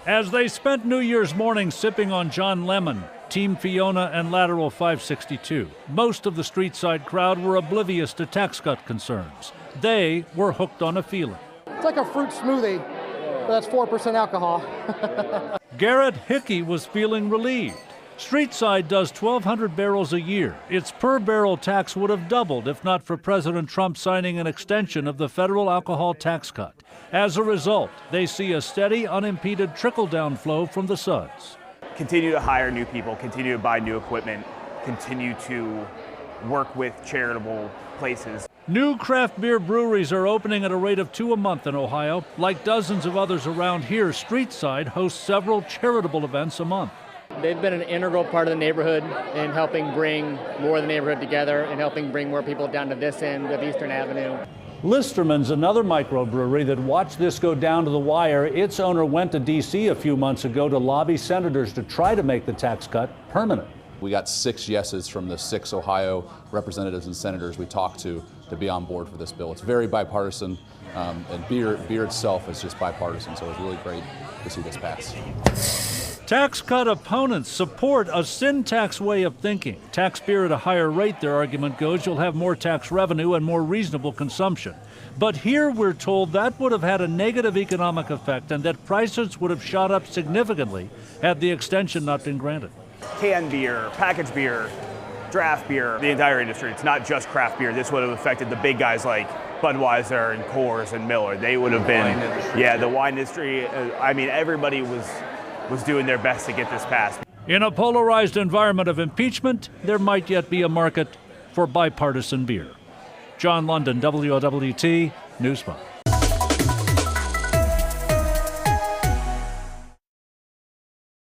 As they spent New Year's morning sipping on John Lemon, Team Fiona, and Lateral 562, most of the street-side crowd were oblivious to tax cut concerns. They were hooked on a feeling. It's like a fruit smoothie, but that's 4% alcohol. Garrett Hickey was feeling relieved. Streetside does 1,200 barrels a year. Its per-barrel tax would have doubled if not for President Trump signing an extension of the federal alcohol tax cut. As a result, they see a steady, unimpeded trickle-down flow from the suds. Continue to hire new people, continue to buy new equipment, continue to work with charitable places. New craft beer breweries are opening at a rate of 2 a month in Ohio. Like dozens of others around here, Streetside hosts several charitable events a month. They've been an integral part of the neighborhood in helping bring more of the neighborhood together and helping bring more people down to this end of Eastern Avenue. Listerman's another microbrewery that watched this go down to the wire. Its owner went to D.C. a few months ago to lobby senators to try to make the tax cut permanent. We got 6 yeses from the 6 Ohio representatives and senators we talked to be on board for this bill. It's very bipartisan, and beer itself is just bipartisan, so it was really great to see this pass. Tax cut opponents support a sin tax way of thinking. Tax beer at a higher rate, their argument goes, you'll have more tax revenue and more reasonable consumption. But here we're told that would have had a negative economic effect and that prices would have shot up significantly had the extension not been granted. Canned beer, packaged beer, draft beer, the entire industry. It's not just craft beer. This would have affected the big guys like Budweiser and Coors and Miller. They would have been, the wine industry. I mean, everybody was doing their best to get this passed. In a polarized environment of impeachment, there might yet be a market for bipartisan beer. John London, WLWT News 5.